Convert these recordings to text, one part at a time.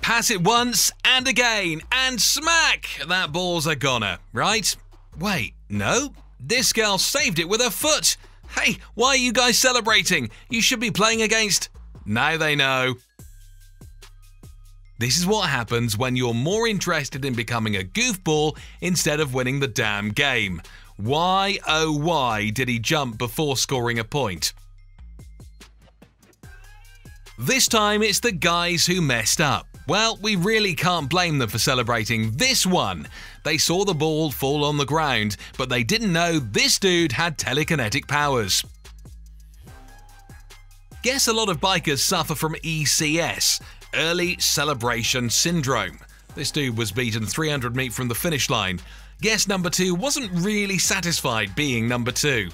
pass it once and again, and smack! That ball's a goner, right? Wait, no? This girl saved it with her foot. Hey, why are you guys celebrating? You should be playing against... Now they know. This is what happens when you're more interested in becoming a goofball instead of winning the damn game. Why, oh why, did he jump before scoring a point? This time it's the guys who messed up. Well, we really can't blame them for celebrating this one. They saw the ball fall on the ground, but they didn't know this dude had telekinetic powers. Guess a lot of bikers suffer from ECS, Early Celebration Syndrome. This dude was beaten 300 meters from the finish line. Guess number 2 wasn't really satisfied being number 2.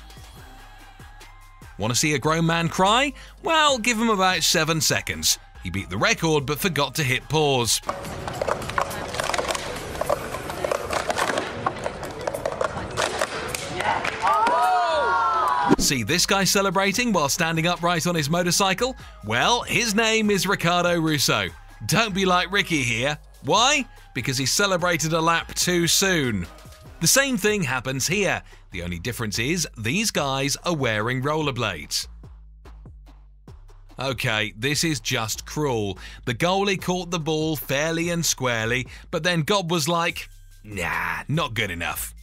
Want to see a grown man cry? Well, give him about 7 seconds. He beat the record but forgot to hit pause. See this guy celebrating while standing upright on his motorcycle? Well, his name is Ricardo Russo. Don't be like Ricky here. Why? Because he celebrated a lap too soon. The same thing happens here. The only difference is these guys are wearing rollerblades. Okay, this is just cruel. The goalie caught the ball fairly and squarely, but then God was like, nah, not good enough.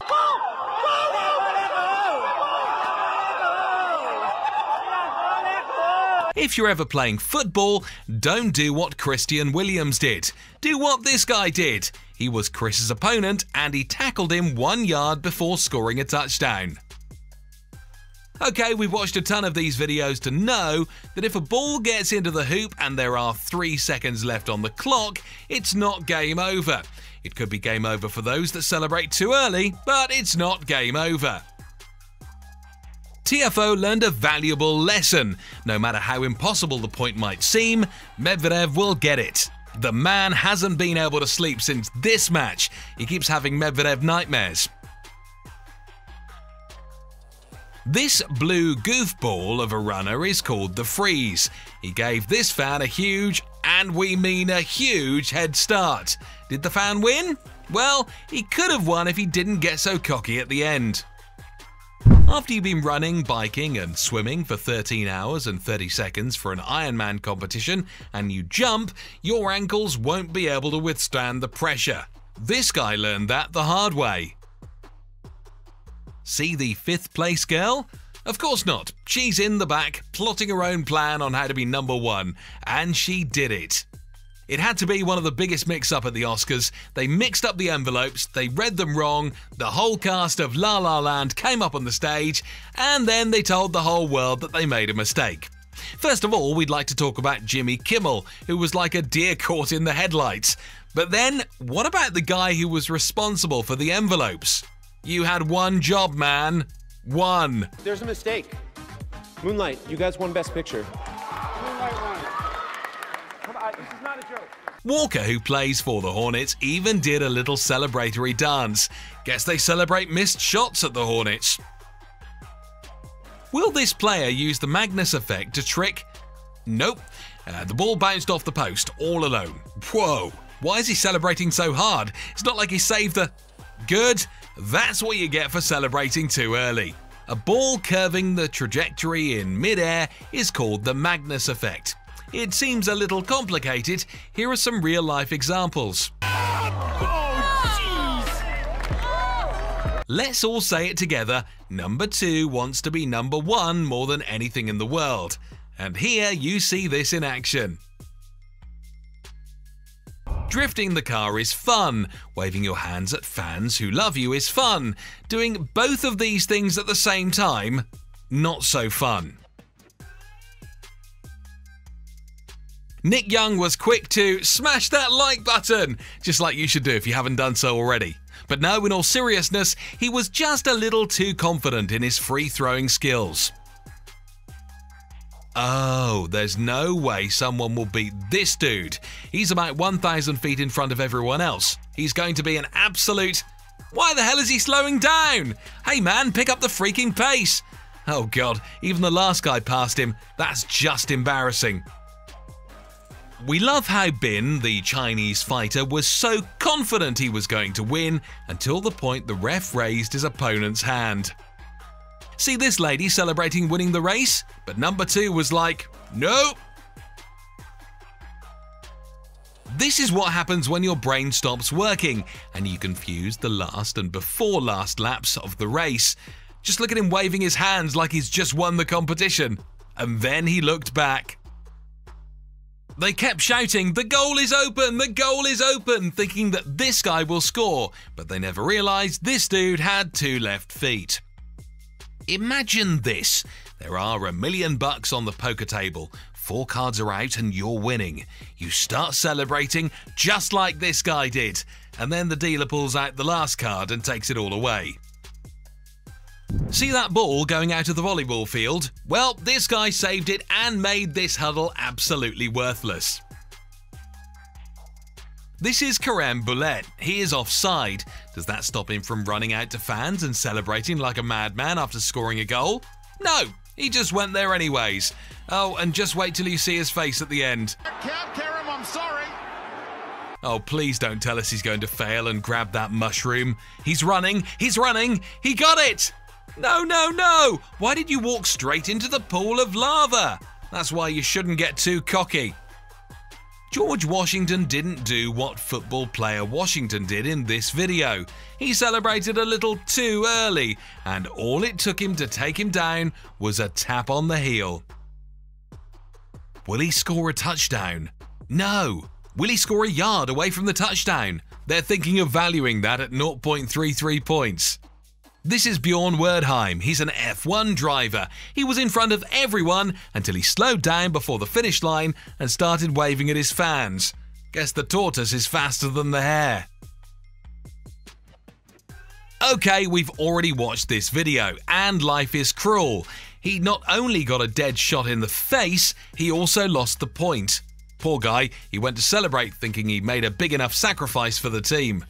If you're ever playing football, don't do what Christian Williams did. Do what this guy did. He was Chris's opponent and he tackled him 1 yard before scoring a touchdown. Okay, we've watched a ton of these videos to know that if a ball gets into the hoop and there are 3 seconds left on the clock, it's not game over. It could be game over for those that celebrate too early, but it's not game over. TFO learned a valuable lesson. No matter how impossible the point might seem, Medvedev will get it. The man hasn't been able to sleep since this match. He keeps having Medvedev nightmares. This blue goofball of a runner is called the Freeze. He gave this fan a huge, and we mean a huge, head start. Did the fan win? Well, he could have won if he didn't get so cocky at the end. After you've been running, biking and swimming for 13 hours and 30 seconds for an Ironman competition and you jump, your ankles won't be able to withstand the pressure. This guy learned that the hard way. See the 5th place girl? Of course not. She's in the back, plotting her own plan on how to be number 1, and she did it. It had to be one of the biggest mix-up at the Oscars. They mixed up the envelopes, they read them wrong, the whole cast of La La Land came up on the stage, and then they told the whole world that they made a mistake. First of all, we'd like to talk about Jimmy Kimmel, who was like a deer caught in the headlights. But then, what about the guy who was responsible for the envelopes? You had one job, man. One. There's a mistake. Moonlight, you guys won Best Picture. Moonlight won. Come on, this is not a joke. Walker, who plays for the Hornets, even did a little celebratory dance. Guess they celebrate missed shots at the Hornets. Will this player use the Magnus effect to trick? Nope. The ball bounced off the post all alone. Whoa. Why is he celebrating so hard? It's not like he saved the... Good. That's what you get for celebrating too early. A ball curving the trajectory in mid-air is called the Magnus effect. It seems a little complicated. Here are some real-life examples. Let's all say it together. Number 2 wants to be number 1 more than anything in the world. And here you see this in action. Drifting the car is fun. Waving your hands at fans who love you is fun. Doing both of these things at the same time, not so fun. Nick Young was quick to smash that like button, just like you should do if you haven't done so already. But no, in all seriousness, he was just a little too confident in his free-throwing skills. Oh, there's no way someone will beat this dude. He's about 1,000 feet in front of everyone else. He's going to be an absolute... Why the hell is he slowing down? Hey man, pick up the freaking pace. Oh god, even the last guy passed him. That's just embarrassing. We love how Bin, the Chinese fighter, was so confident he was going to win until the point the ref raised his opponent's hand. See this lady celebrating winning the race? But number 2 was like, nope. This is what happens when your brain stops working and you confuse the last and before last laps of the race. Just look at him waving his hands like he's just won the competition. And then he looked back. They kept shouting, "The goal is open! The goal is open!" thinking that this guy will score, but they never realized this dude had 2 left feet. Imagine this. There are $1 million on the poker table. 4 cards are out and you're winning. You start celebrating just like this guy did, and then the dealer pulls out the last card and takes it all away. See that ball going out of the volleyball field? Well, this guy saved it and made this huddle absolutely worthless. This is Karem Boulet. He is offside. Does that stop him from running out to fans and celebrating like a madman after scoring a goal? No, he just went there anyways. Oh, and just wait till you see his face at the end. Karem, I'm sorry. Oh, please don't tell us he's going to fail and grab that mushroom. He's running, he got it! No, no, no! Why did you walk straight into the pool of lava? That's why you shouldn't get too cocky. George Washington didn't do what football player Washington did in this video. He celebrated a little too early, and all it took him to take him down was a tap on the heel. Will he score a touchdown? No. Will he score a yard away from the touchdown? They're thinking of valuing that at 0.33 points. This is Bjorn Werdheim. He's an F1 driver. He was in front of everyone until he slowed down before the finish line and started waving at his fans. Guess the tortoise is faster than the hare. Okay, we've already watched this video, and life is cruel. He not only got a dead shot in the face, he also lost the point. Poor guy, he went to celebrate thinking he made a big enough sacrifice for the team.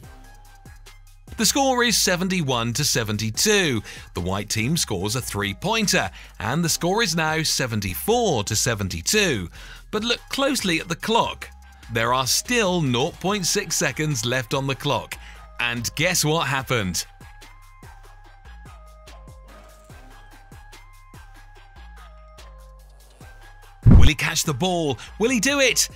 The score is 71-72. The white team scores a 3-pointer, and the score is now 74-72. But look closely at the clock. There are still 0.6 seconds left on the clock. And guess what happened? Will he catch the ball? Will he do it?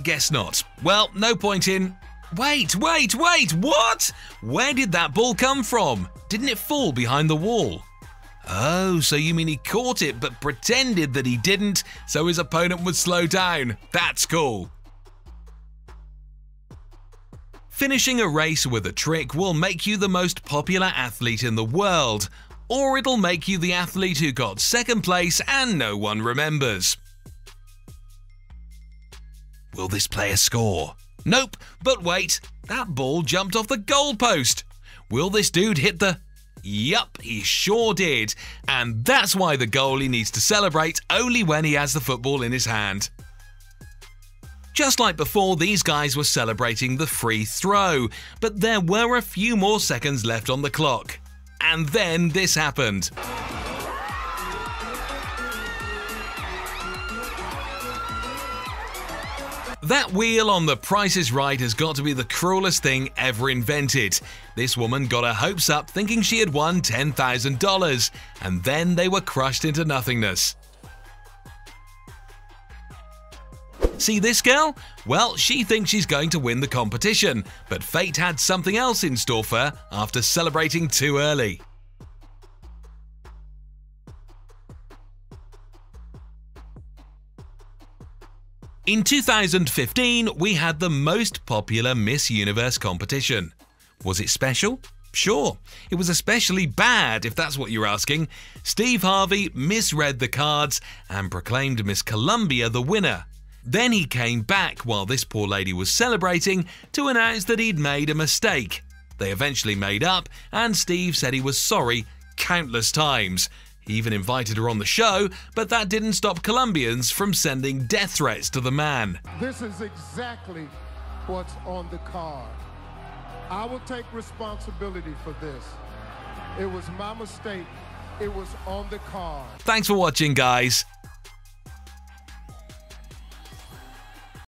Guess not. Well, no point in... Wait, what? Where did that ball come from? Didn't it fall behind the wall? Oh, so you mean he caught it but pretended that he didn't so his opponent would slow down. That's cool. Finishing a race with a trick will make you the most popular athlete in the world, or it'll make you the athlete who got second place and no one remembers. Will this player score? Nope, but wait, that ball jumped off the goalpost. Will this dude hit the... Yup, he sure did. And that's why the goalie needs to celebrate only when he has the football in his hand. Just like before, these guys were celebrating the free throw, but there were a few more seconds left on the clock. And then this happened. That wheel on The Price is Right has got to be the cruelest thing ever invented. This woman got her hopes up thinking she had won $10,000, and then they were crushed into nothingness. See this girl? Well, she thinks she's going to win the competition, but fate had something else in store for her after celebrating too early. In 2015, we had the most popular Miss Universe competition. Was it special? Sure. It was especially bad, if that's what you're asking. Steve Harvey misread the cards and proclaimed Miss Columbia the winner. Then he came back while this poor lady was celebrating to announce that he'd made a mistake. They eventually made up, and Steve said he was sorry countless times. He even invited her on the show, but that didn't stop Colombians from sending death threats to the man. This is exactly what's on the card. I will take responsibility for this. It was my mistake. It was on the card. Thanks for watching, guys.